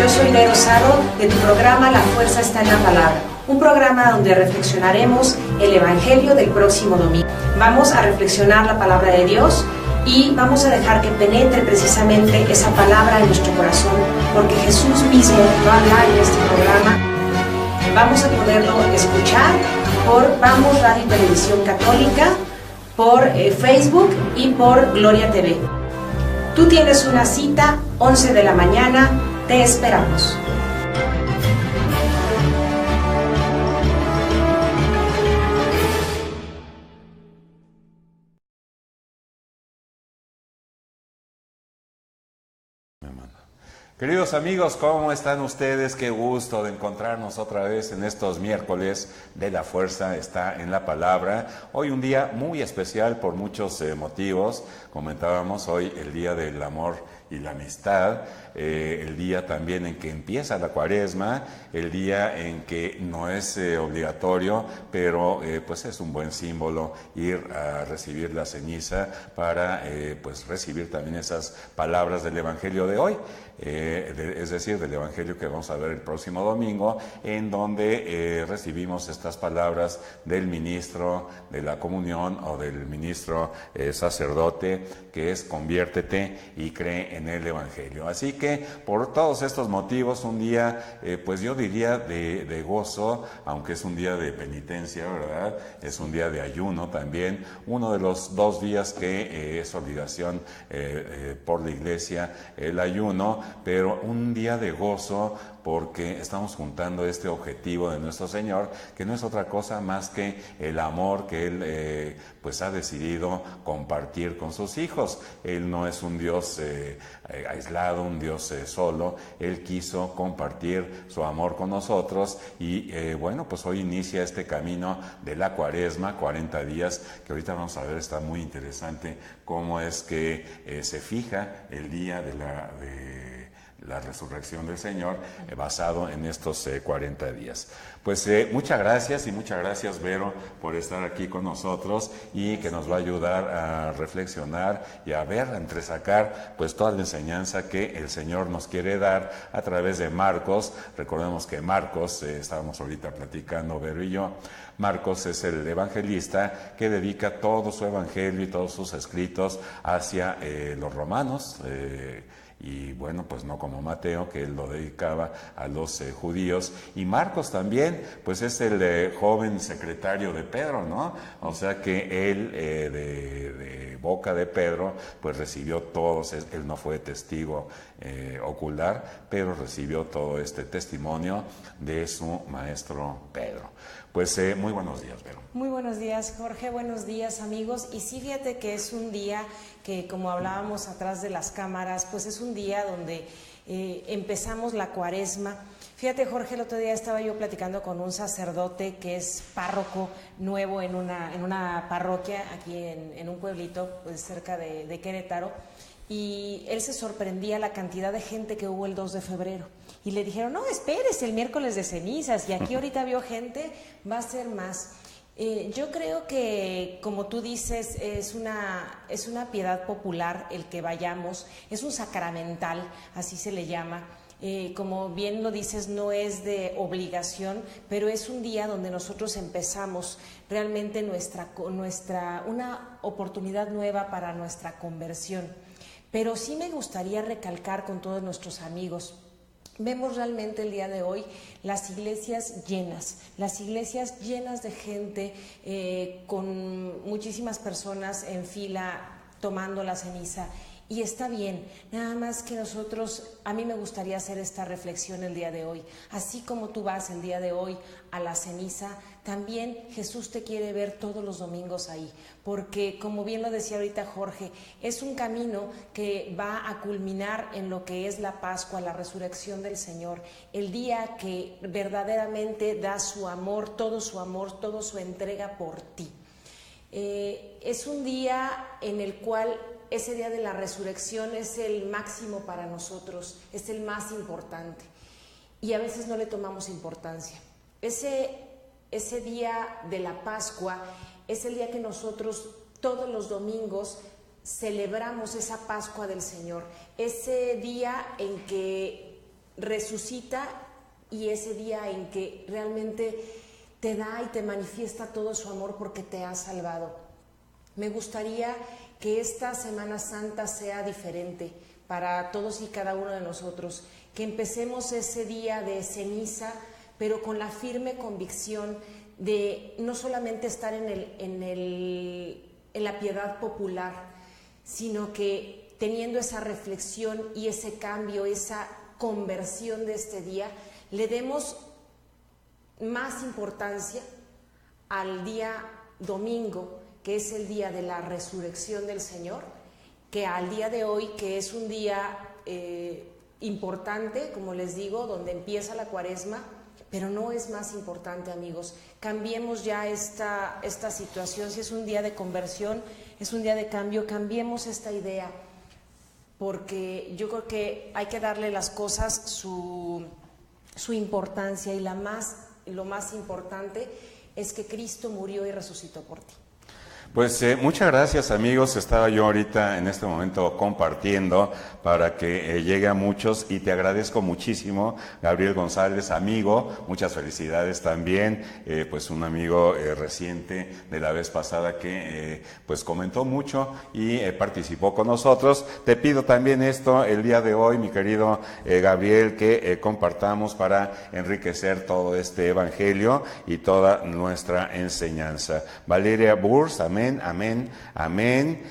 Yo soy Vero Saro de tu programa La Fuerza está en la Palabra, un programa donde reflexionaremos el Evangelio del próximo domingo. Vamos a reflexionar la palabra de Dios y vamos a dejar que penetre precisamente esa palabra en nuestro corazón, porque Jesús mismo va a hablar en este programa. Vamos a poderlo escuchar por Vamos Radio y Televisión Católica, por Facebook y por Gloria TV. Tú tienes una cita, 11 de la mañana, te esperamos. Queridos amigos, ¿cómo están ustedes? Qué gusto de encontrarnos otra vez en estos miércoles de La Fuerza está en la Palabra. Hoy un día muy especial por muchos motivos. Comentábamos hoy el Día del Amor y la Amistad, el día también en que empieza la Cuaresma, el día en que no es obligatorio, pero pues es un buen símbolo ir a recibir la ceniza para pues recibir también esas palabras del Evangelio de hoy. Es decir, del Evangelio que vamos a ver el próximo domingo, en donde recibimos estas palabras del ministro de la comunión o del ministro sacerdote, que es conviértete y cree en el Evangelio. Así que por todos estos motivos, un día, pues yo diría de gozo, aunque es un día de penitencia, ¿verdad? Es un día de ayuno también, uno de los 2 días que es obligación por la Iglesia, el ayuno, pero un día de gozo porque estamos juntando este objetivo de nuestro Señor, que no es otra cosa más que el amor que Él pues ha decidido compartir con sus hijos. Él no es un Dios aislado, un Dios solo. Él quiso compartir su amor con nosotros y bueno, pues hoy inicia este camino de la Cuaresma, 40 días, que ahorita vamos a ver, está muy interesante cómo es que se fija el día de la resurrección del Señor, basado en estos 40 días. Pues muchas gracias Vero por estar aquí con nosotros y que nos va a ayudar a reflexionar y a ver, a entresacar pues toda la enseñanza que el Señor nos quiere dar a través de Marcos. Recordemos que Marcos, estábamos ahorita platicando Vero y yo, Marcos es el evangelista que dedica todo su evangelio y todos sus escritos hacia los romanos, y bueno, pues no como Mateo, que él lo dedicaba a los judíos, y Marcos también, pues es el joven secretario de Pedro, ¿no? O sea que él de boca de Pedro, pues recibió todos, él no fue testigo ocular, pero recibió todo este testimonio de su maestro Pedro. Pues muy buenos días, Vero. Muy buenos días, Jorge, buenos días, amigos. Y sí, fíjate que es un día que, como hablábamos atrás de las cámaras, pues es un día donde empezamos la Cuaresma. Fíjate, Jorge, el otro día estaba yo platicando con un sacerdote que es párroco nuevo en una parroquia aquí en un pueblito pues, cerca de Querétaro, y él se sorprendía la cantidad de gente que hubo el 2 de febrero. Y le dijeron, no, espérese, el miércoles de cenizas, y aquí ahorita vio gente, va a ser más. Yo creo que, como tú dices, es una piedad popular el que vayamos, es un sacramental, así se le llama. Como bien lo dices, no es de obligación, pero es un día donde nosotros empezamos realmente una oportunidad nueva para nuestra conversión. Pero sí me gustaría recalcar con todos nuestros amigos, vemos realmente el día de hoy las iglesias llenas de gente, con muchísimas personas en fila tomando la ceniza. Y está bien, nada más que a mí me gustaría hacer esta reflexión el día de hoy. Así como tú vas el día de hoy a la ceniza, también Jesús te quiere ver todos los domingos ahí, porque como bien lo decía ahorita Jorge, es un camino que va a culminar en lo que es la Pascua, la resurrección del Señor, el día que verdaderamente da su amor, toda su entrega por ti. Es un día en el cual ese día de la resurrección es el máximo para nosotros, es el más importante y a veces no le tomamos importancia. Ese día de la Pascua es el día que nosotros todos los domingos celebramos esa Pascua del Señor, ese día en que resucita y ese día en que realmente te da y te manifiesta todo su amor porque te ha salvado. Me gustaría que esta Semana Santa sea diferente para todos y cada uno de nosotros, que empecemos ese día de ceniza, pero con la firme convicción de no solamente estar en la piedad popular, sino que teniendo esa reflexión y ese cambio, esa conversión de este día, le demos más importancia al día domingo, que es el día de la resurrección del Señor, que al día de hoy, que es un día importante, como les digo, donde empieza la Cuaresma, pero no es más importante, amigos. Cambiemos ya esta situación. Si es un día de conversión, es un día de cambio, cambiemos esta idea, porque yo creo que hay que darle las cosas su importancia, y lo más importante es que Cristo murió y resucitó por ti. Pues muchas gracias, amigos. Estaba yo ahorita en este momento compartiendo para que llegue a muchos, y te agradezco muchísimo, Gabriel González, amigo. Muchas felicidades también, pues un amigo reciente de la vez pasada que pues comentó mucho y participó con nosotros. Te pido también esto el día de hoy, mi querido Gabriel, que compartamos para enriquecer todo este evangelio y toda nuestra enseñanza. Valeria Burs, amén, amén, amén.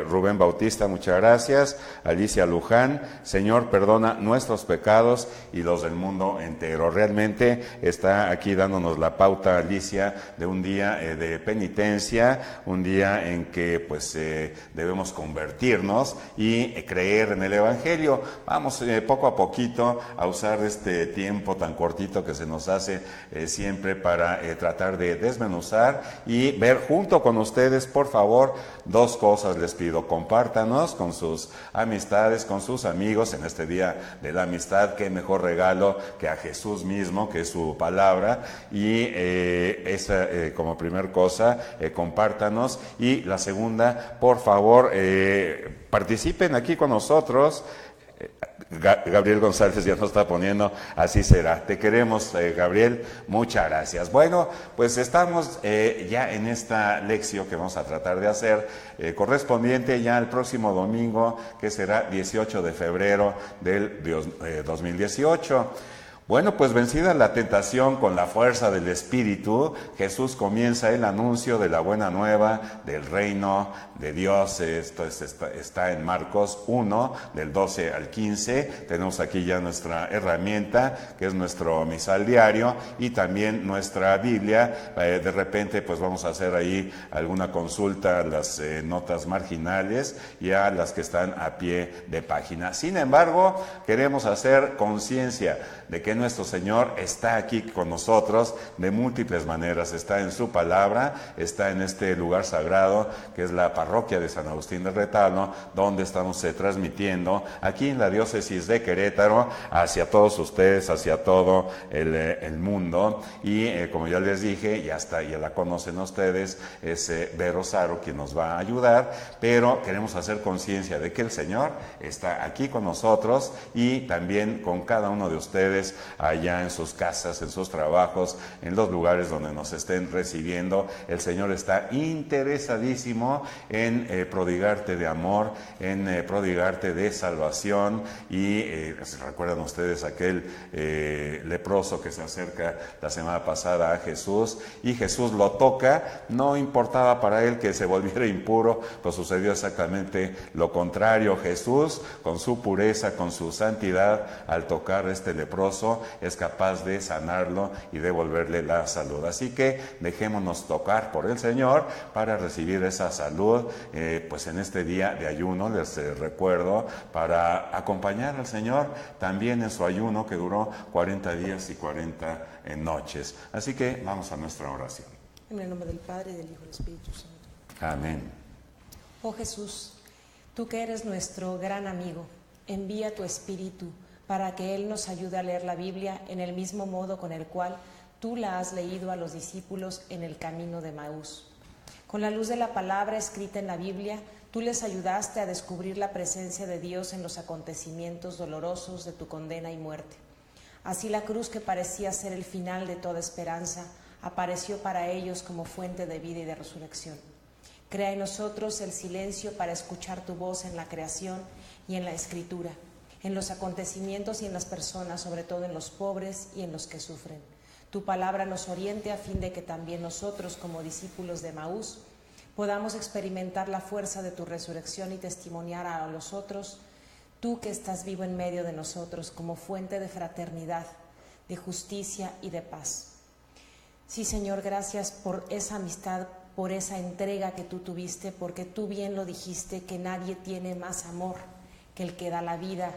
Rubén Bautista, muchas gracias. Alicia Luján, Señor, perdona nuestros pecados y los del mundo entero. Realmente está aquí dándonos la pauta, Alicia, de un día de penitencia, un día en que pues debemos convertirnos y creer en el Evangelio. Vamos poco a poquito a usar este tiempo tan cortito que se nos hace siempre para tratar de desmenuzar y ver junto con ustedes. Por favor, dos cosas les pido: compártanos con sus amistades, con sus amigos en este día de la amistad. Qué mejor regalo que a Jesús mismo, que es su palabra, y esa como primer cosa, compártanos. Y la segunda, por favor, participen aquí con nosotros. Gabriel González ya nos está poniendo, así será. Te queremos, Gabriel, muchas gracias. Bueno, pues estamos ya en esta lección que vamos a tratar de hacer, correspondiente ya al próximo domingo, que será 18 de febrero del 2018. Bueno, pues vencida la tentación con la fuerza del Espíritu, Jesús comienza el anuncio de la buena nueva del reino de Dios. Esto está en Marcos 1, del 12 al 15. Tenemos aquí ya nuestra herramienta, que es nuestro misal diario, y también nuestra Biblia. De repente, pues vamos a hacer ahí alguna consulta a las notas marginales y a las que están a pie de página. Sin embargo, queremos hacer conciencia de que nuestro Señor está aquí con nosotros de múltiples maneras. Está en su palabra, está en este lugar sagrado que es la parroquia de San Agustín del Retablo, donde estamos transmitiendo aquí en la diócesis de Querétaro hacia todos ustedes, hacia todo el mundo. Y como ya les dije, ya la conocen ustedes, es Vero Saro quien nos va a ayudar, pero queremos hacer conciencia de que el Señor está aquí con nosotros y también con cada uno de ustedes allá en sus casas, en sus trabajos, en los lugares donde nos estén recibiendo. El Señor está interesadísimo en prodigarte de amor, en prodigarte de salvación. Y recuerdan ustedes aquel leproso que se acerca la semana pasada a Jesús, y Jesús lo toca. No importaba para él que se volviera impuro, pues sucedió exactamente lo contrario. Jesús, con su pureza, con su santidad, al tocar a este leproso, es capaz de sanarlo y devolverle la salud. Así que dejémonos tocar por el Señor para recibir esa salud, pues en este día de ayuno. Les recuerdo, para acompañar al Señor también en su ayuno que duró 40 días y 40 noches. Así que vamos a nuestra oración. En el nombre del Padre, del Hijo y del Espíritu Santo. Amén. Oh Jesús, tú que eres nuestro gran amigo, envía tu Espíritu para que Él nos ayude a leer la Biblia en el mismo modo con el cual tú la has leído a los discípulos en el camino de Maús. Con la luz de la palabra escrita en la Biblia, tú les ayudaste a descubrir la presencia de Dios en los acontecimientos dolorosos de tu condena y muerte. Así la cruz, que parecía ser el final de toda esperanza, apareció para ellos como fuente de vida y de resurrección. Crea en nosotros el silencio para escuchar tu voz en la creación y en la escritura, en los acontecimientos y en las personas, sobre todo en los pobres y en los que sufren. Tu palabra nos oriente a fin de que también nosotros, como discípulos de Emaús, podamos experimentar la fuerza de tu resurrección y testimoniar a los otros, tú que estás vivo en medio de nosotros, como fuente de fraternidad, de justicia y de paz. Sí, Señor, gracias por esa amistad, por esa entrega que tú tuviste, porque tú bien lo dijiste, que nadie tiene más amor que el que da la vida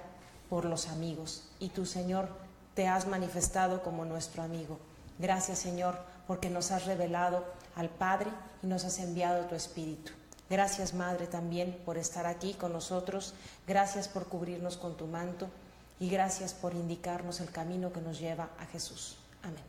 por los amigos. Y tú, Señor, te has manifestado como nuestro amigo. Gracias, Señor, porque nos has revelado al Padre y nos has enviado tu Espíritu. Gracias, Madre, también por estar aquí con nosotros. Gracias por cubrirnos con tu manto y gracias por indicarnos el camino que nos lleva a Jesús. Amén.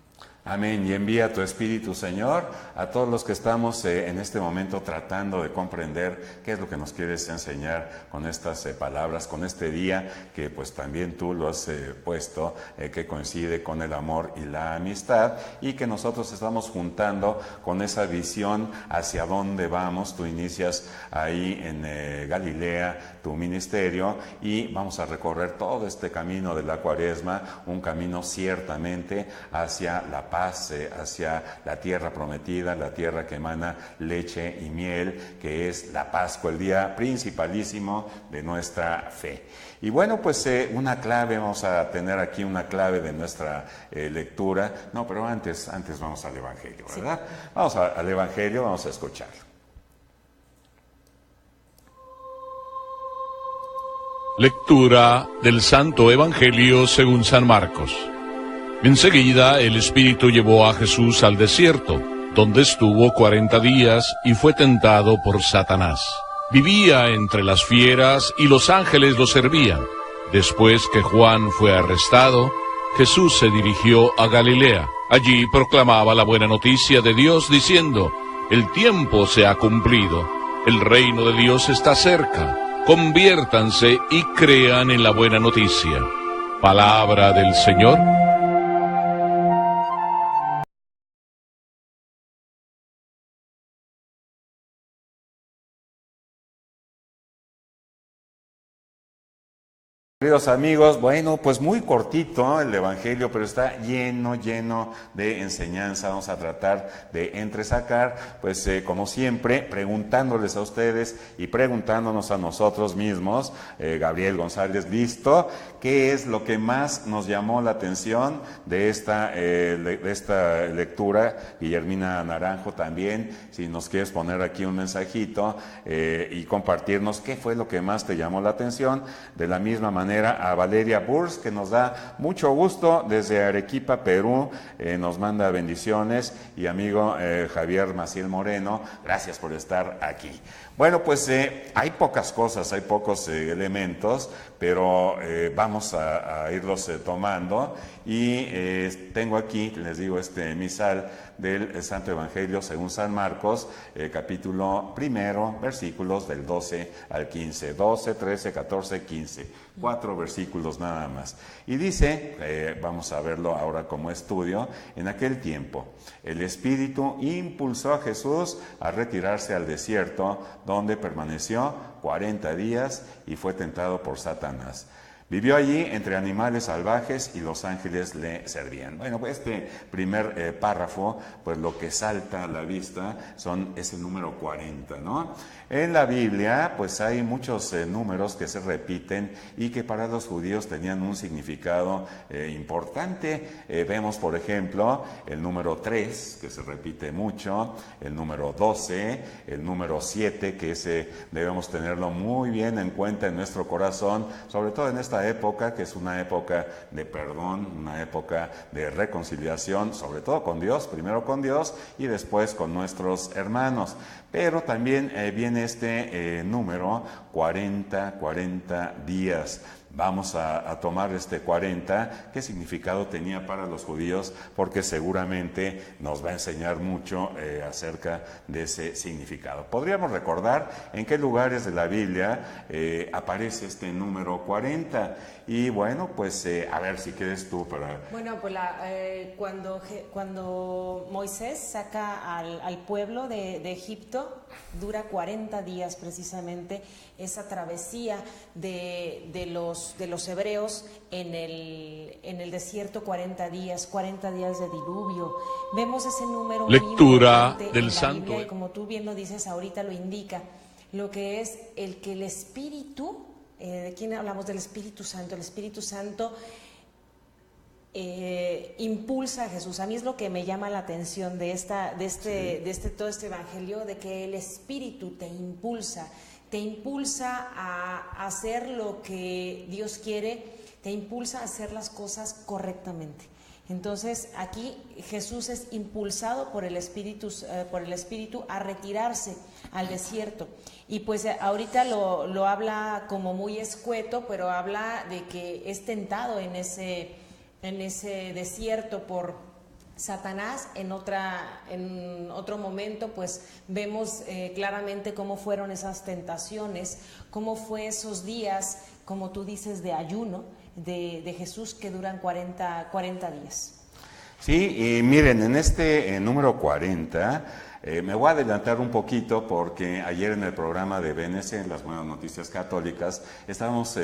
Amén. Y envía tu Espíritu, Señor, a todos los que estamos en este momento tratando de comprender qué es lo que nos quieres enseñar con estas palabras, con este día que pues también tú lo has puesto, que coincide con el amor y la amistad, y que nosotros estamos juntando con esa visión hacia dónde vamos. Tú inicias ahí en Galilea tu ministerio y vamos a recorrer todo este camino de la Cuaresma, un camino ciertamente hacia la paz, hacia la tierra prometida, la tierra que emana leche y miel, que es la Pascua, el día principalísimo de nuestra fe. Y bueno, pues una clave, vamos a tener aquí una clave de nuestra lectura. No, pero antes vamos al Evangelio, ¿verdad? Sí. Vamos al Evangelio, vamos a escucharlo. Lectura del Santo Evangelio según San Marcos. Enseguida el Espíritu llevó a Jesús al desierto, donde estuvo 40 días y fue tentado por Satanás. Vivía entre las fieras y los ángeles lo servían. Después que Juan fue arrestado, Jesús se dirigió a Galilea. Allí proclamaba la buena noticia de Dios diciendo: el tiempo se ha cumplido, el reino de Dios está cerca, conviértanse y crean en la buena noticia. Palabra del Señor. Queridos amigos, bueno, pues muy cortito el Evangelio, pero está lleno de enseñanza. Vamos a tratar de entresacar, pues como siempre, preguntándoles a ustedes y preguntándonos a nosotros mismos. Gabriel González, listo. ¿Qué es lo que más nos llamó la atención de esta lectura? Guillermina Naranjo también, si nos quieres poner aquí un mensajito y compartirnos qué fue lo que más te llamó la atención. De la misma manera, a Valeria Burs, que nos da mucho gusto desde Arequipa, Perú, nos manda bendiciones, y amigo Javier Maciel Moreno, gracias por estar aquí. Bueno, pues hay pocas cosas, hay pocos elementos, pero vamos a irlos tomando, y tengo aquí, les digo, este misal del Santo Evangelio según San Marcos, capítulo 1, versículos del 12 al 15, 12, 13, 14, 15. 4 versículos nada más. Y dice, vamos a verlo ahora como estudio: en aquel tiempo el Espíritu impulsó a Jesús a retirarse al desierto, donde permaneció 40 días y fue tentado por Satanás. Vivió allí entre animales salvajes y los ángeles le servían. Bueno, pues este primer párrafo, pues lo que salta a la vista es el número 40, ¿no? En la Biblia, pues hay muchos números que se repiten y que para los judíos tenían un significado importante. Vemos, por ejemplo, el número 3, que se repite mucho, el número 12, el número 7, que ese debemos tenerlo muy bien en cuenta en nuestro corazón, sobre todo en esta época, que es una época de perdón, una época de reconciliación, sobre todo con Dios, primero con Dios y después con nuestros hermanos. Pero también viene este número 40 días. vamos a tomar este 40, qué significado tenía para los judíos, porque seguramente nos va a enseñar mucho acerca de ese significado. Podríamos recordar en qué lugares de la Biblia aparece este número 40. Y bueno, pues a ver si quieres tú para... Bueno, pues cuando Moisés saca al pueblo de Egipto, dura 40 días precisamente esa travesía de los hebreos en el desierto, 40 días de diluvio. Vemos ese número Lectura muy importante del en la Santo. Biblia, y como tú bien lo dices, ahorita lo indica, lo que es el que el Espíritu, ¿de quién hablamos? Del Espíritu Santo. El Espíritu Santo impulsa a Jesús. A mí es lo que me llama la atención de todo este evangelio, de que el Espíritu te impulsa a hacer lo que Dios quiere, te impulsa a hacer las cosas correctamente. Entonces aquí Jesús es impulsado por el Espíritu a retirarse al desierto. Y pues ahorita lo habla como muy escueto, pero habla de que es tentado en ese desierto por Satanás. En otro momento pues vemos claramente cómo fueron esas tentaciones, cómo fue esos días, como tú dices, de ayuno de Jesús, que duran 40 días. Sí, y miren, en este número 40, me voy a adelantar un poquito porque ayer en el programa de BNC, las Buenas Noticias Católicas, estábamos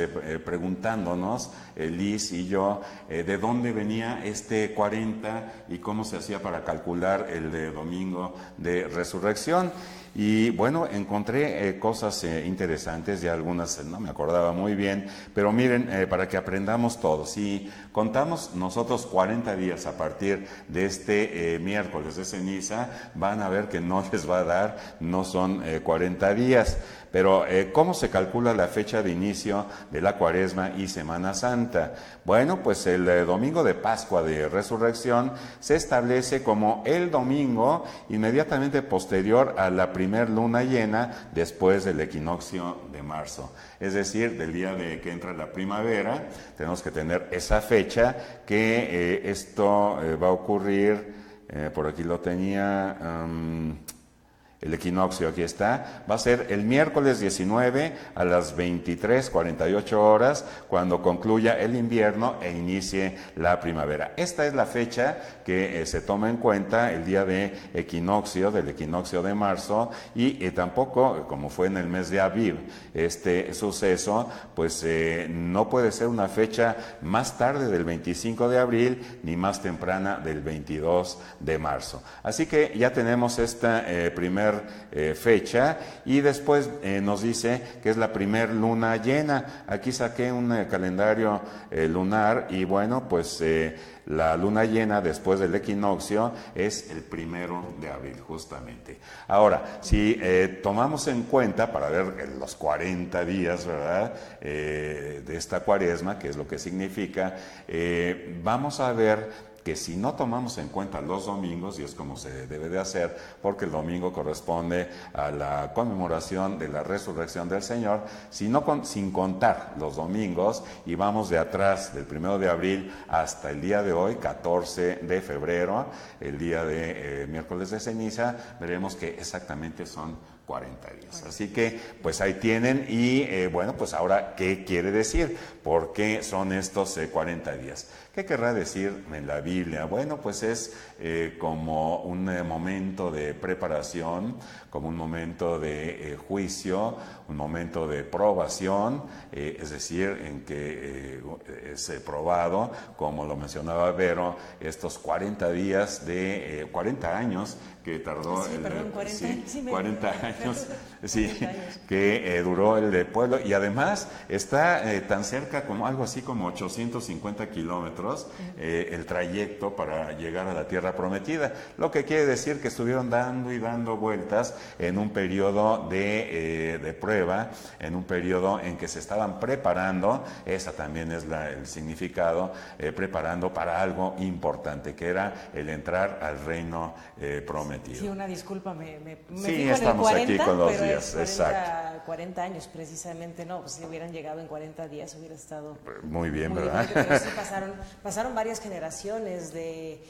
preguntándonos, Liz y yo, de dónde venía este 40 y cómo se hacía para calcular el de domingo de resurrección. Y bueno, encontré cosas interesantes, y algunas no me acordaba muy bien, pero miren, para que aprendamos todos, si contamos nosotros 40 días a partir de este miércoles de ceniza, van a ver que no les va a dar, no son 40 días. Pero, ¿cómo se calcula la fecha de inicio de la Cuaresma y Semana Santa? Bueno, pues el domingo de Pascua de Resurrección se establece como el domingo inmediatamente posterior a la primer luna llena después del equinoccio de marzo. Es decir, del día de que entra la primavera, tenemos que tener esa fecha, que esto va a ocurrir, por aquí lo tenía... el equinoccio, aquí está, va a ser el miércoles 19 a las 23:48 horas, cuando concluya el invierno e inicie la primavera. Esta es la fecha que se toma en cuenta, el día de equinoccio, del equinoccio de marzo, y tampoco, como fue en el mes de Aviv, este suceso, pues no puede ser una fecha más tarde del 25 de abril, ni más temprana del 22 de marzo. Así que ya tenemos esta primer fecha, y después nos dice que es la primer luna llena. Aquí saqué un calendario lunar, y bueno, pues la luna llena después del equinoccio es el 1 de abril, justamente. Ahora, si tomamos en cuenta, para ver los 40 días, ¿verdad?, de esta Cuaresma, que es lo que significa, vamos a ver que si no tomamos en cuenta los domingos, y es como se debe de hacer, porque el domingo corresponde a la conmemoración de la resurrección del Señor, sin contar los domingos, y vamos de atrás del 1 de abril hasta el día de hoy, 14 de febrero, el día de miércoles de ceniza, veremos que exactamente son 40 días. Así que, pues ahí tienen, y bueno, pues ahora, ¿qué quiere decir? ¿Por qué son estos 40 días? ¿Qué querrá decir en la Biblia? Bueno, pues es como un momento de preparación, como un momento de juicio, un momento de probación, es decir, en que es probado, como lo mencionaba Vero, estos 40 días de 40 años que tardó, sí, perdón, 40 años, sí, que duró el pueblo, y además está tan cerca como algo así como 850 kilómetros el trayecto para llegar a la tierra prometida, lo que quiere decir que estuvieron dando y dando vueltas en un periodo de prueba, en un periodo en que se estaban preparando, esa también es el significado, preparando para algo importante, que era el entrar al reino prometido. prometido. Sí, una disculpa, me Sí, fijo estamos en el 40, aquí con los pero días, es 40 años precisamente, no, pues si hubieran llegado en 40 días hubiera estado Muy bien, muy ¿verdad? bien, pero sí pasaron varias generaciones de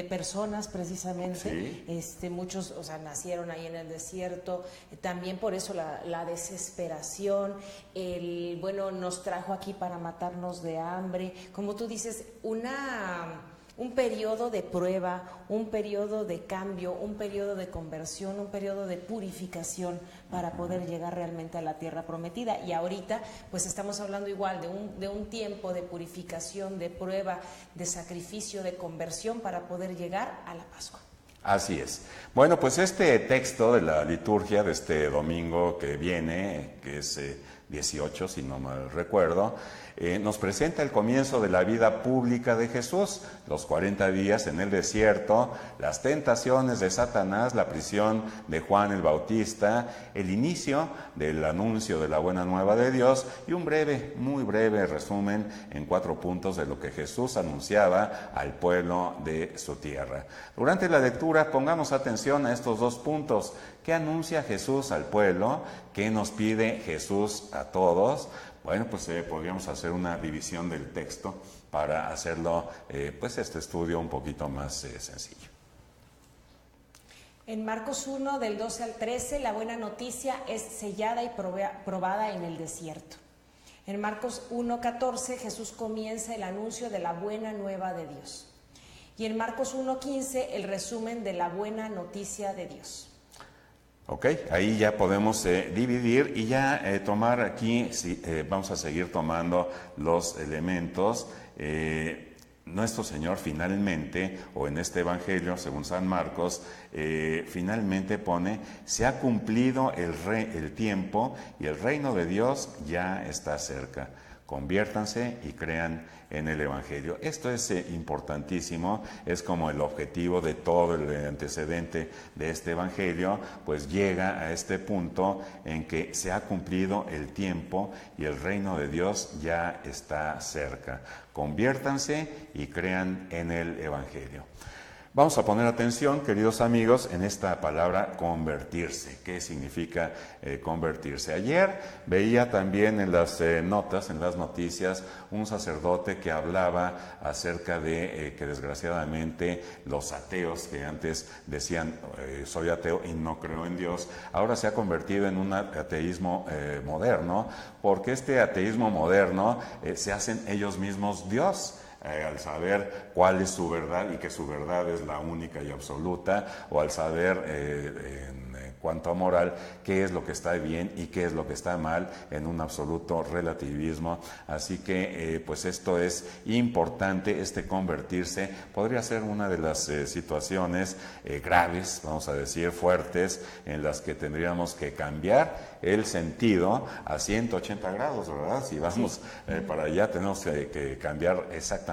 personas precisamente, Sí. muchos, o sea, nacieron ahí en el desierto, también por eso la desesperación, nos trajo aquí para matarnos de hambre, como tú dices, un periodo de prueba, un periodo de cambio, un periodo de conversión, un periodo de purificación para poder llegar realmente a la tierra prometida. Y ahorita pues estamos hablando igual de un tiempo de purificación, de prueba, de sacrificio, de conversión para poder llegar a la Pascua. Así es. Bueno, pues este texto de la liturgia de este domingo que viene, que es 18, si no mal recuerdo, nos presenta el comienzo de la vida pública de Jesús, los 40 días en el desierto, las tentaciones de Satanás, la prisión de Juan el Bautista, el inicio del anuncio de la buena nueva de Dios y un breve, muy breve resumen en 4 puntos de lo que Jesús anunciaba al pueblo de su tierra. Durante la lectura pongamos atención a estos 2 puntos. ¿Qué anuncia Jesús al pueblo? ¿Qué nos pide Jesús a todos? Bueno, pues podríamos hacer una división del texto para hacerlo, este estudio un poquito más sencillo. En Marcos 1, del 12 al 13, la buena noticia es sellada y probada en el desierto. En Marcos 1:14, Jesús comienza el anuncio de la buena nueva de Dios. Y en Marcos 1:15, el resumen de la buena noticia de Dios. Ok, ahí ya podemos dividir y ya tomar aquí, vamos a seguir tomando los elementos. Nuestro Señor finalmente, o en este Evangelio, según San Marcos, finalmente pone, se ha cumplido el tiempo y el reino de Dios ya está cerca. Conviértanse y crean en el Evangelio. Esto es importantísimo, es como el objetivo de todo el antecedente de este Evangelio, pues llega a este punto en que se ha cumplido el tiempo y el reino de Dios ya está cerca. Conviértanse y crean en el Evangelio. Vamos a poner atención, queridos amigos, en esta palabra convertirse. ¿Qué significa convertirse? Ayer veía también en las notas, en las noticias, un sacerdote que hablaba acerca de que desgraciadamente los ateos que antes decían soy ateo y no creo en Dios, ahora se ha convertido en un ateísmo moderno, porque este ateísmo moderno se hacen ellos mismos Dios. Al saber cuál es su verdad y que su verdad es la única y absoluta, o al saber en cuanto a moral qué es lo que está bien y qué es lo que está mal en un absoluto relativismo. Así que pues esto es importante, este convertirse podría ser una de las situaciones graves, vamos a decir fuertes, en las que tendríamos que cambiar el sentido a 180 grados, ¿verdad? Si vamos para allá tenemos que cambiar exactamente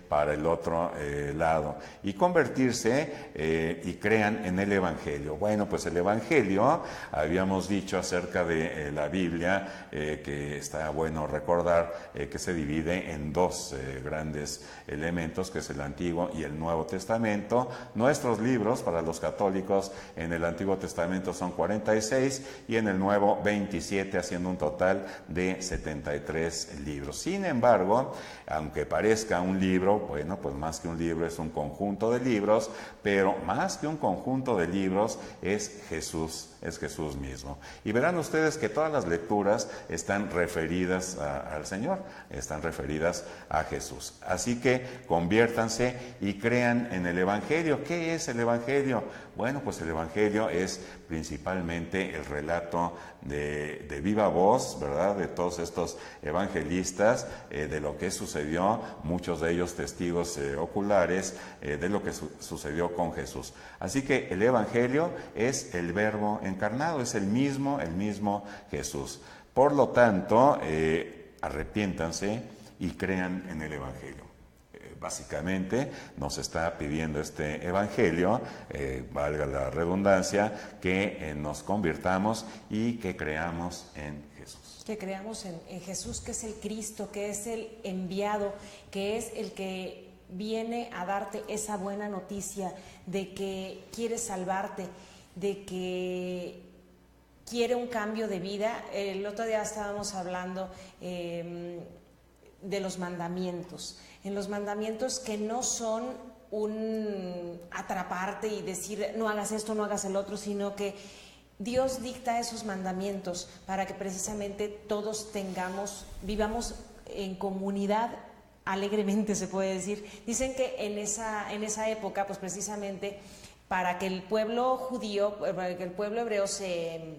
para el otro lado y convertirse y crean en el Evangelio. Bueno, pues el Evangelio, habíamos dicho acerca de la Biblia, que está bueno recordar que se divide en 2 grandes elementos, que es el Antiguo y el Nuevo Testamento. Nuestros libros para los católicos en el Antiguo Testamento son 46 y en el Nuevo 27, haciendo un total de 73 libros. Sin embargo, aunque parezca un libro, bueno, pues más que un libro es un conjunto de libros, pero más que un conjunto de libros es Jesús mismo. Y verán ustedes que todas las lecturas están referidas al Señor, están referidas a Jesús. Así que conviértanse y crean en el Evangelio. ¿Qué es el Evangelio? Bueno, pues el Evangelio es principalmente el relato de viva voz, ¿verdad?, de todos estos evangelistas, de lo que sucedió, muchos de ellos testigos oculares, de lo que sucedió con Jesús. Así que el Evangelio es el Verbo encarnado, es el mismo Jesús. Por lo tanto, arrepiéntanse y crean en el Evangelio. Básicamente nos está pidiendo este Evangelio, valga la redundancia, que nos convirtamos y que creamos en Jesús. Que creamos en Jesús, que es el Cristo, que es el enviado, que es el que viene a darte esa buena noticia de que quiere salvarte, de que quiere un cambio de vida. El otro día estábamos hablando de los mandamientos. En los mandamientos que no son un atraparte y decir no hagas esto, no hagas el otro, sino que Dios dicta esos mandamientos para que precisamente todos vivamos en comunidad alegremente, se puede decir. Dicen que en esa época, pues precisamente para que el pueblo judío, para que el pueblo hebreo se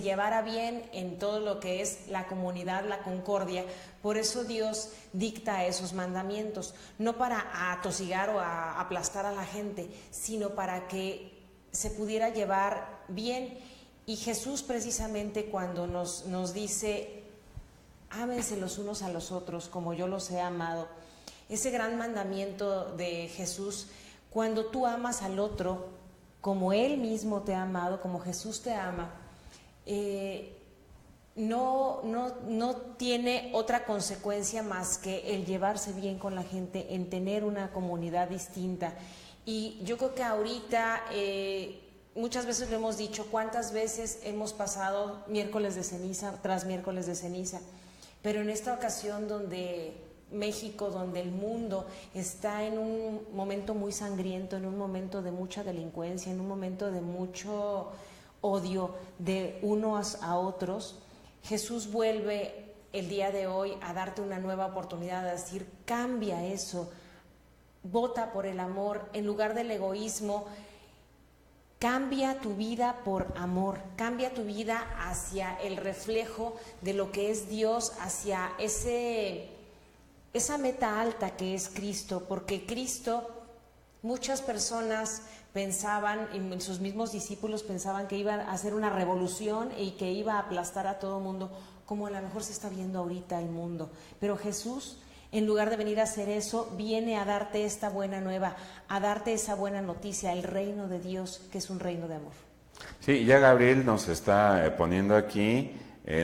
llevara bien en todo lo que es la comunidad, la concordia. Por eso Dios dicta esos mandamientos, no para atosigar o aplastar a la gente, sino para que se pudiera llevar bien. Y Jesús precisamente cuando nos dice, ámense los unos a los otros como yo los he amado, ese gran mandamiento de Jesús, cuando tú amas al otro como Él mismo te ha amado, como Jesús te ama, no tiene otra consecuencia más que el llevarse bien con la gente, en tener una comunidad distinta. Y yo creo que ahorita, muchas veces lo hemos dicho, cuántas veces hemos pasado miércoles de ceniza tras miércoles de ceniza, pero en esta ocasión donde México, donde el mundo está en un momento muy sangriento, en un momento de mucha delincuencia, en un momento de mucho odio de unos a otros, Jesús vuelve el día de hoy a darte una nueva oportunidad, a decir, cambia eso, vota por el amor en lugar del egoísmo, cambia tu vida por amor, cambia tu vida hacia el reflejo de lo que es Dios, hacia esa meta alta que es Cristo, porque Cristo, muchas personas pensaban, y sus mismos discípulos pensaban que iba a hacer una revolución y que iba a aplastar a todo mundo, como a lo mejor se está viendo ahorita el mundo. Pero Jesús, en lugar de venir a hacer eso, viene a darte esta buena nueva, a darte esa buena noticia, el reino de Dios, que es un reino de amor. Sí, ya Gabriel nos está poniendo aquí,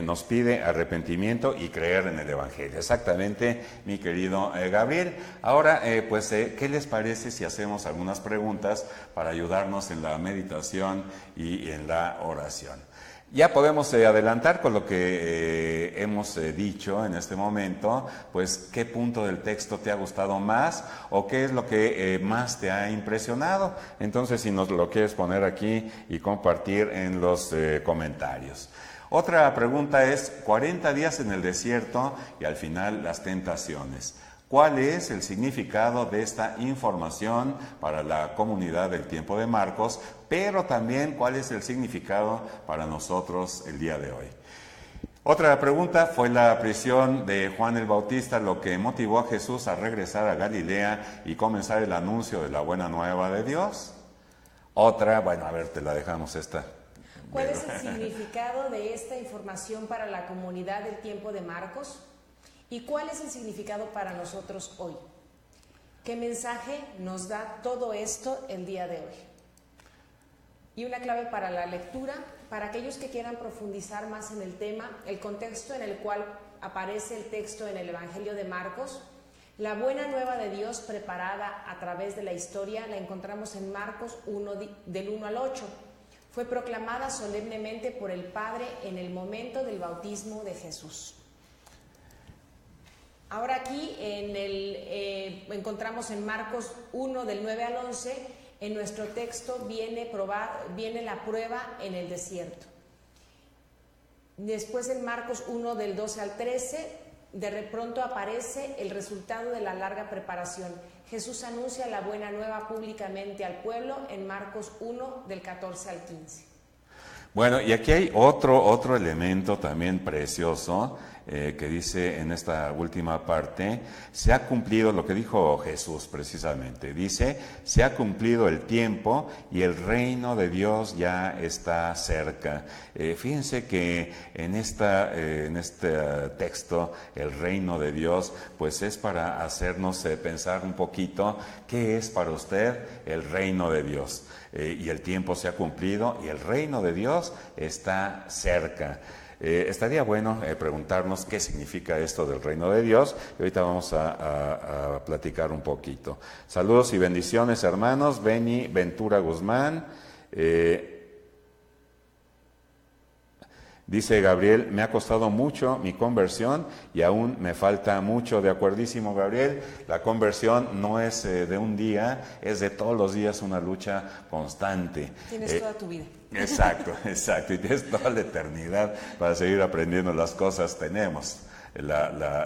nos pide arrepentimiento y creer en el Evangelio. Exactamente, mi querido Gabriel. Ahora, ¿qué les parece si hacemos algunas preguntas para ayudarnos en la meditación y en la oración? Ya podemos adelantar con lo que hemos dicho en este momento, pues qué punto del texto te ha gustado más o qué es lo que más te ha impresionado. Entonces, si nos lo quieres poner aquí y compartir en los comentarios. Otra pregunta es, 40 días en el desierto y al final las tentaciones. ¿Cuál es el significado de esta información para la comunidad del tiempo de Marcos? Pero también, ¿cuál es el significado para nosotros el día de hoy? Otra pregunta, ¿fue la prisión de Juan el Bautista lo que motivó a Jesús a regresar a Galilea y comenzar el anuncio de la buena nueva de Dios? Otra, bueno, a ver, te la dejamos esta. ¿Cuál es el significado de esta información para la comunidad del tiempo de Marcos? ¿Y cuál es el significado para nosotros hoy? ¿Qué mensaje nos da todo esto el día de hoy? Y una clave para la lectura, para aquellos que quieran profundizar más en el tema, el contexto en el cual aparece el texto en el Evangelio de Marcos, la buena nueva de Dios preparada a través de la historia la encontramos en Marcos 1, del 1 al 8. Fue proclamada solemnemente por el Padre en el momento del bautismo de Jesús. Ahora aquí encontramos en Marcos 1 del 9 al 11, en nuestro texto viene la prueba en el desierto. Después en Marcos 1 del 12 al 13, de pronto aparece el resultado de la larga preparación. Jesús anuncia la buena nueva públicamente al pueblo en Marcos 1 del 14 al 15. Bueno, y aquí hay otro elemento también precioso que dice en esta última parte, se ha cumplido lo que dijo Jesús precisamente, dice, se ha cumplido el tiempo y el reino de Dios ya está cerca. Fíjense que en este texto, el reino de Dios, pues es para hacernos pensar un poquito qué es para usted el reino de Dios. y el tiempo se ha cumplido y el reino de Dios está cerca. Estaría bueno preguntarnos qué significa esto del reino de Dios, y ahorita vamos a platicar un poquito. Saludos y bendiciones, hermanos. Beni Ventura Guzmán. Dice Gabriel, me ha costado mucho mi conversión y aún me falta mucho. De acuerdísimo, Gabriel, la conversión no es de un día, es de todos los días una lucha constante. Tienes toda tu vida. Exacto, exacto, y tienes toda la eternidad para seguir aprendiendo las cosas. Tenemos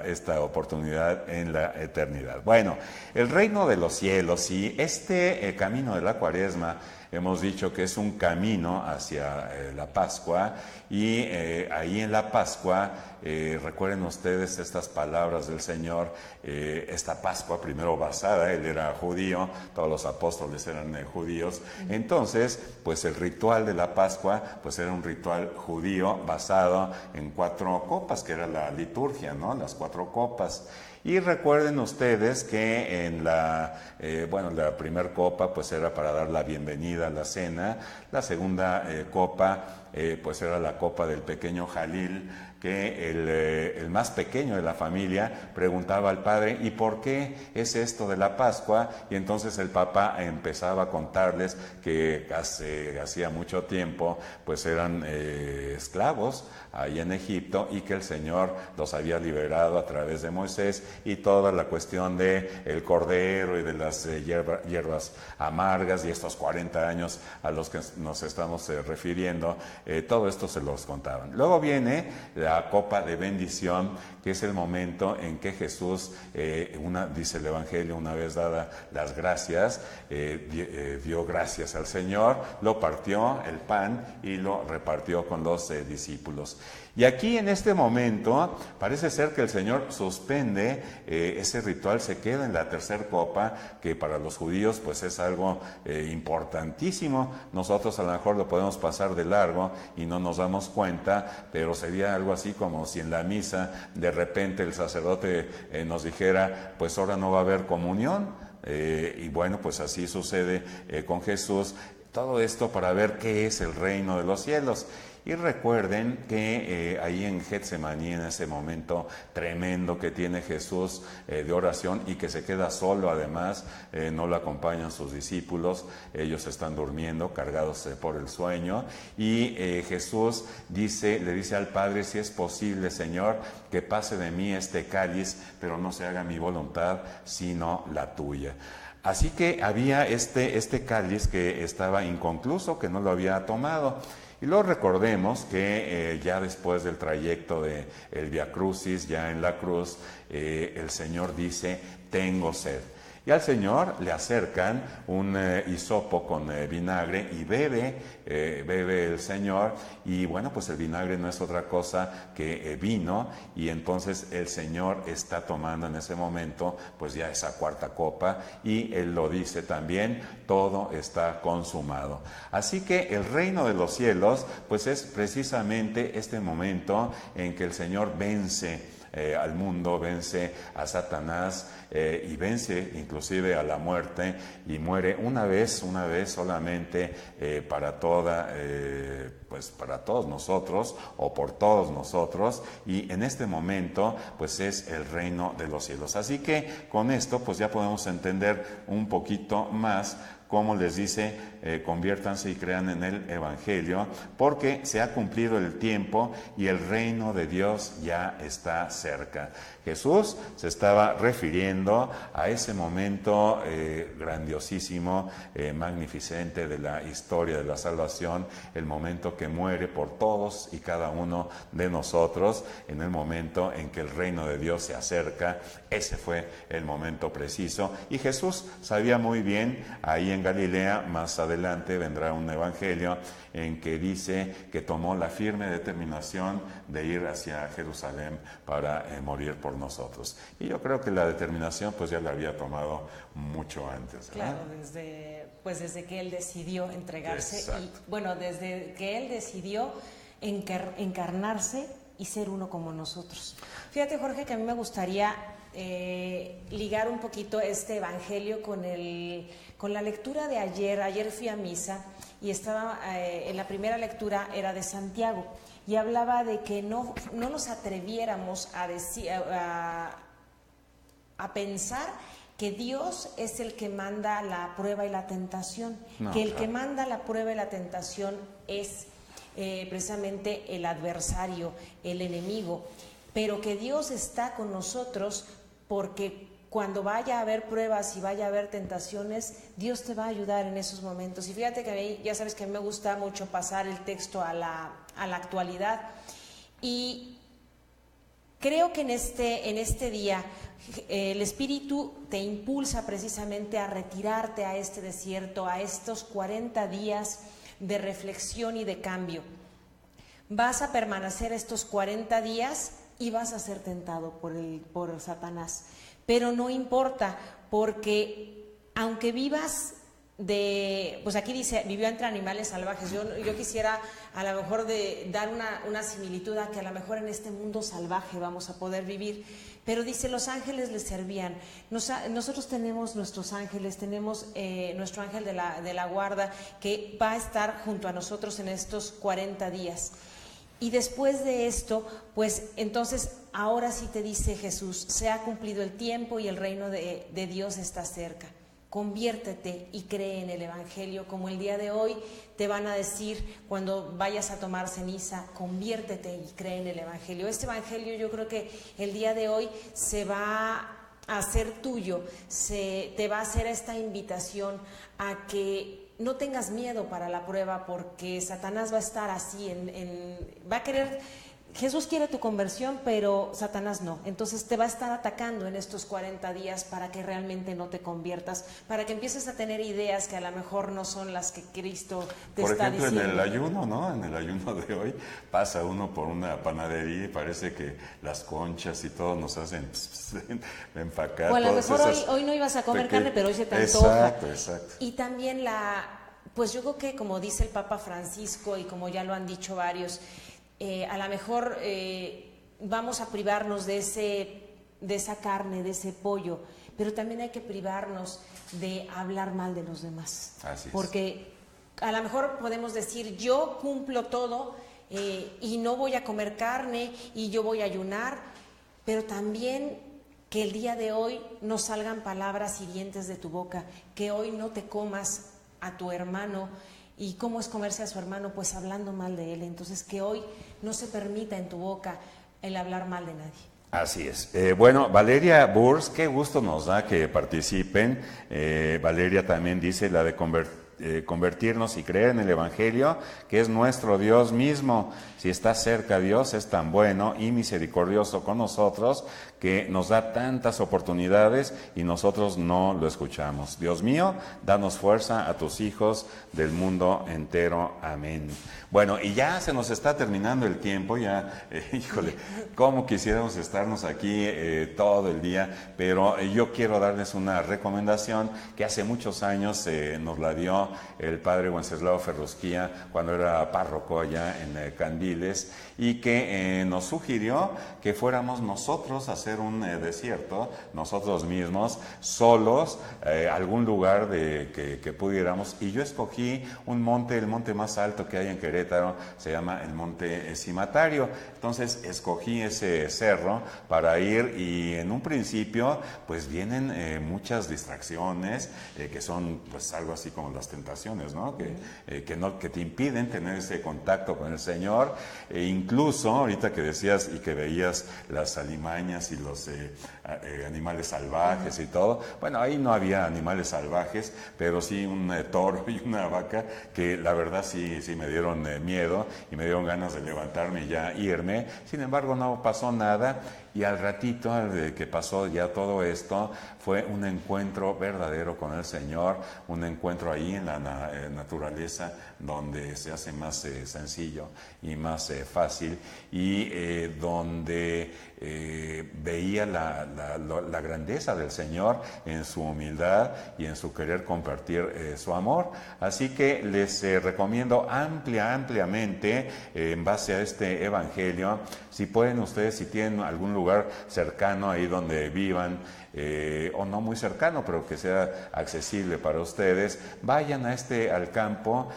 esta oportunidad en la eternidad. Bueno, el reino de los cielos y este camino de la Cuaresma, hemos dicho que es un camino hacia la Pascua, y ahí en la Pascua, recuerden ustedes estas palabras del Señor, esta Pascua primero basada, Él era judío, todos los apóstoles eran judíos, entonces pues el ritual de la Pascua pues era un ritual judío basado en 4 copas, que era la liturgia, ¿no? Las 4 copas. Y recuerden ustedes que en la primera copa pues era para dar la bienvenida a la cena, la segunda copa pues era la copa del pequeño Jalil, que el más pequeño de la familia preguntaba al padre, ¿y por qué es esto de la Pascua? Y entonces el papá empezaba a contarles que hacía mucho tiempo pues eran esclavos ahí en Egipto, y que el Señor los había liberado a través de Moisés, y toda la cuestión de el cordero y de las hierbas amargas y estos 40 años a los que nos estamos refiriendo, todo esto se los contaban. Luego viene la copa de bendición, que es el momento en que Jesús, dice el Evangelio, una vez dada las gracias, dio gracias al Señor, lo partió el pan y lo repartió con los discípulos. Y aquí en este momento parece ser que el Señor suspende ese ritual, se queda en la tercera copa, que para los judíos pues es algo importantísimo. Nosotros a lo mejor lo podemos pasar de largo y no nos damos cuenta, pero sería algo así como si en la misa de repente el sacerdote nos dijera, pues ahora no va a haber comunión, y bueno, pues así sucede con Jesús. Todo esto para ver qué es el reino de los cielos. Y recuerden que ahí en Getsemaní, en ese momento tremendo que tiene Jesús de oración, y que se queda solo además, no lo acompañan sus discípulos, ellos están durmiendo, cargados por el sueño, y Jesús le dice al Padre, si es posible, Señor, que pase de mí este cáliz, pero no se haga mi voluntad, sino la tuya. Así que había este cáliz que estaba inconcluso, que no lo había tomado. Y luego recordemos que ya después del trayecto de el Via Crucis, ya en la cruz, el Señor dice, tengo sed. Y al Señor le acercan un hisopo con vinagre y bebe el Señor, y bueno, pues el vinagre no es otra cosa que vino, y entonces el Señor está tomando en ese momento pues ya esa cuarta copa, y Él lo dice también, todo está consumado. Así que el reino de los cielos pues es precisamente este momento en que el Señor vence al mundo, vence a Satanás, y vence inclusive a la muerte, y muere una vez solamente para todos nosotros, o por todos nosotros, y en este momento pues es el reino de los cielos. Así que con esto pues ya podemos entender un poquito más cómo les dice, conviértanse y crean en el Evangelio, porque se ha cumplido el tiempo y el reino de Dios ya está cerca. Jesús se estaba refiriendo a ese momento grandiosísimo, magnificente de la historia de la salvación, el momento que muere por todos y cada uno de nosotros, en el momento en que el reino de Dios se acerca. Ese fue el momento preciso, y Jesús sabía muy bien, ahí en Galilea, más adelante vendrá un evangelio en que dice que tomó la firme determinación de ir hacia Jerusalén para morir por nosotros. Y yo creo que la determinación pues ya la había tomado mucho antes, ¿verdad? Claro, desde que Él decidió entregarse. Exacto. Y bueno, desde que Él decidió encarnarse y ser uno como nosotros. Fíjate, Jorge, que a mí me gustaría ligar un poquito este evangelio con la lectura de ayer. Ayer fui a misa y estaba en la primera lectura era de Santiago y hablaba de que no nos atreviéramos a pensar que Dios es el que manda la prueba y la tentación, que el que manda la prueba y la tentación es precisamente el adversario, el enemigo, pero que Dios está con nosotros porque cuando vaya a haber pruebas y vaya a haber tentaciones, Dios te va a ayudar en esos momentos. Y fíjate que a mí, ya sabes que a mí me gusta mucho pasar el texto a la actualidad, y creo que en este día el Espíritu te impulsa precisamente a retirarte a este desierto, a estos 40 días de reflexión y de cambio. Vas a permanecer estos 40 días y vas a ser tentado por Satanás, pero no importa, porque aunque vivas pues aquí dice, vivió entre animales salvajes. Yo quisiera a lo mejor dar una similitud a que a lo mejor en este mundo salvaje vamos a poder vivir, pero dice, los ángeles le servían. Nosotros tenemos nuestros ángeles, tenemos nuestro ángel de la guarda que va a estar junto a nosotros en estos 40 días. Y después de esto, pues entonces ahora sí te dice Jesús, se ha cumplido el tiempo y el reino de Dios está cerca. Conviértete y cree en el Evangelio, como el día de hoy te van a decir cuando vayas a tomar ceniza, conviértete y cree en el Evangelio. Este Evangelio yo creo que el día de hoy se va a hacer tuyo, te va a hacer esta invitación a que no tengas miedo para la prueba, porque Satanás va a estar así, va a querer... Jesús quiere tu conversión, pero Satanás no. Entonces te va a estar atacando en estos 40 días para que realmente no te conviertas, para que empieces a tener ideas que a lo mejor no son las que Cristo te está diciendo. Por ejemplo, en el ayuno, ¿no? En el ayuno de hoy pasa uno por una panadería y parece que las conchas y todo nos hacen empacar. O a lo mejor hoy no ibas a comer carne, pero hoy se te antoja. Exacto. Y también pues yo creo que, como dice el Papa Francisco y como ya lo han dicho varios, a lo mejor vamos a privarnos de esa carne, de ese pollo, pero también hay que privarnos de hablar mal de los demás. Así es. Porque a lo mejor podemos decir, yo cumplo todo y no voy a comer carne y yo voy a ayunar, pero también que el día de hoy no salgan palabras hirientes de tu boca, que hoy no te comas a tu hermano. ¿Y cómo es comerse a su hermano? Pues hablando mal de él. Entonces, que hoy no se permita en tu boca el hablar mal de nadie. Así es. Bueno, Valeria Burs, qué gusto nos da que participen. Valeria también dice la de convertirnos y creer en el Evangelio, que es nuestro Dios mismo. Si está cerca Dios, es tan bueno y misericordioso con nosotros que nos da tantas oportunidades y nosotros no lo escuchamos. Dios mío, danos fuerza a tus hijos del mundo entero. Amén. Bueno, y ya se nos está terminando el tiempo, ya, híjole, cómo quisiéramos estarnos aquí todo el día, pero yo quiero darles una recomendación que hace muchos años nos la dio el padre Wenceslao Ferrusquía cuando era párroco allá en Candiles, y que nos sugirió que fuéramos nosotros a hacer un desierto, nosotros mismos, solos, algún lugar que pudiéramos, y yo escogí un monte, el monte más alto que hay en Querétaro, se llama el Monte Cimatario. Entonces escogí ese cerro para ir, y en un principio pues vienen muchas distracciones que son pues algo así como las tentaciones, ¿no? Que te impiden tener ese contacto con el Señor. Incluso ahorita que decías y que veías las alimañas y los animales salvajes y todo, bueno, ahí no había animales salvajes, pero sí un toro y una vaca que la verdad sí me dieron miedo y me dieron ganas de levantarme y ya irme. Sin embargo, no pasó nada, y al ratito que pasó ya todo esto fue un encuentro verdadero con el Señor, un encuentro ahí en la naturaleza, donde se hace más sencillo y más fácil, y donde veía la la grandeza del Señor en su humildad y en su querer compartir su amor. Así que les recomiendo ampliamente, en base a este evangelio, si pueden ustedes, si tienen algún lugar cercano ahí donde vivan, o no muy cercano, pero que sea accesible para ustedes, vayan al campo,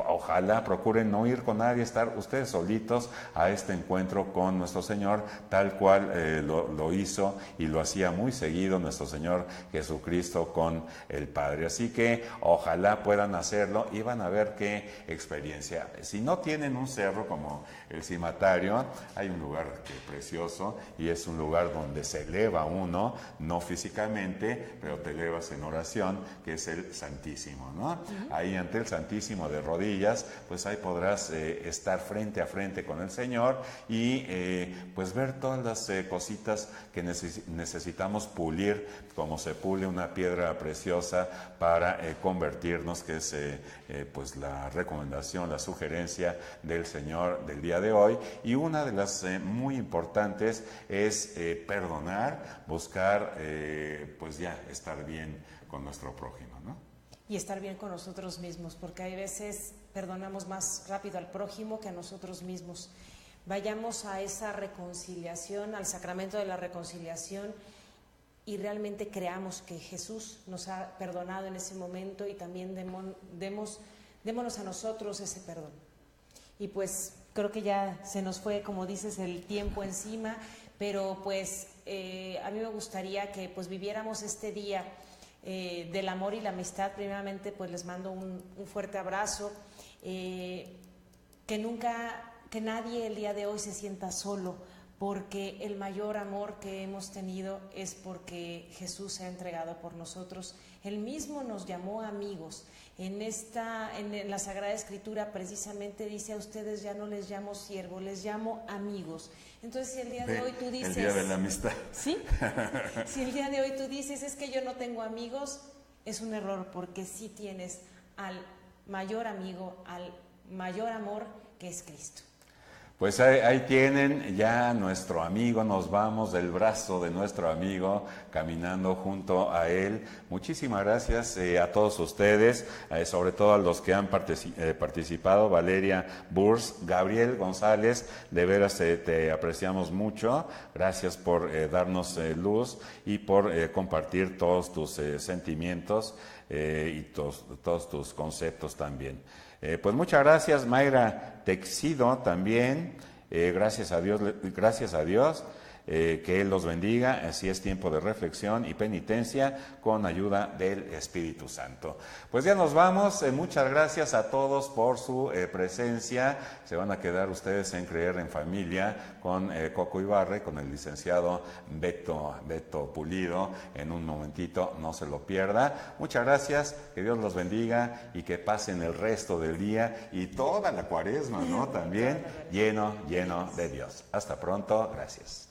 ojalá procuren no ir con nadie, estar ustedes solitos a este encuentro con nuestro Señor, tal cual lo hizo y lo hacía muy seguido nuestro Señor Jesucristo con el Padre. Así que ojalá puedan hacerlo y van a ver qué experiencia. Si no tienen un cerro como el Cimatario, hay un lugar precioso, y es un lugar donde se eleva uno, no físicamente, pero te elevas en oración, que es el Santísimo, ¿no? Ahí ante el Santísimo de rodillas, pues ahí podrás estar frente a frente con el Señor y pues ver todas las cositas que necesitamos pulir, como se pule una piedra preciosa para convertirnos, que es pues la recomendación, la sugerencia del Señor del día de hoy. Y una de las muy importantes es perdonar, buscar pues ya estar bien con nuestro prójimo, ¿no? Y estar bien con nosotros mismos, porque hay veces perdonamos más rápido al prójimo que a nosotros mismos. Vayamos a esa reconciliación, al sacramento de la reconciliación, y realmente creamos que Jesús nos ha perdonado en ese momento, y también démonos a nosotros ese perdón. Y pues creo que ya se nos fue, como dices, el tiempo encima, pero pues a mí me gustaría que pues viviéramos este día del amor y la amistad. Primeramente pues les mando un fuerte abrazo, que nadie el día de hoy se sienta solo, porque el mayor amor que hemos tenido es porque Jesús se ha entregado por nosotros. Él mismo nos llamó amigos. En la Sagrada Escritura precisamente dice: a ustedes ya no les llamo siervos, les llamo amigos. Entonces, si el día de hoy tú dices... El día de la amistad. ¿Sí? Si el día de hoy tú dices, es que yo no tengo amigos, es un error, porque sí tienes al mayor amigo, al mayor amor, que es Cristo. Pues ahí tienen ya nuestro amigo, nos vamos del brazo de nuestro amigo caminando junto a él. Muchísimas gracias a todos ustedes, sobre todo a los que han participado, Valeria Burs, Gabriel González, de veras te apreciamos mucho, gracias por darnos luz y por compartir todos tus sentimientos y todos tus conceptos también. Pues muchas gracias, Mayra Texido, también, gracias a Dios, que Él los bendiga. Así es tiempo de reflexión y penitencia con ayuda del Espíritu Santo. Pues ya nos vamos, muchas gracias a todos por su presencia. Se van a quedar ustedes en Creer en Familia con Coco Ibarre, con el licenciado Beto Pulido, en un momentito, no se lo pierda. Muchas gracias, que Dios los bendiga y que pasen el resto del día y toda la cuaresma, ¿no? También lleno de Dios. Hasta pronto, gracias.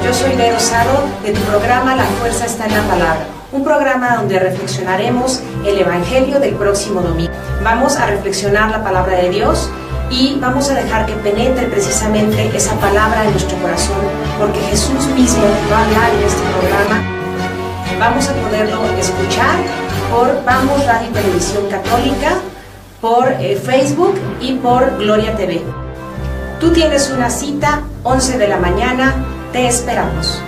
Yo soy Vero Saro, de tu programa La Fuerza está en la Palabra, un programa donde reflexionaremos el Evangelio del próximo domingo. Vamos a reflexionar la palabra de Dios y vamos a dejar que penetre precisamente esa palabra en nuestro corazón, porque Jesús mismo va a hablar en este programa. Vamos a poderlo escuchar por Vamos Radio y Televisión Católica, por Facebook y por Gloria TV. Tú tienes una cita, 11 de la mañana, te esperamos.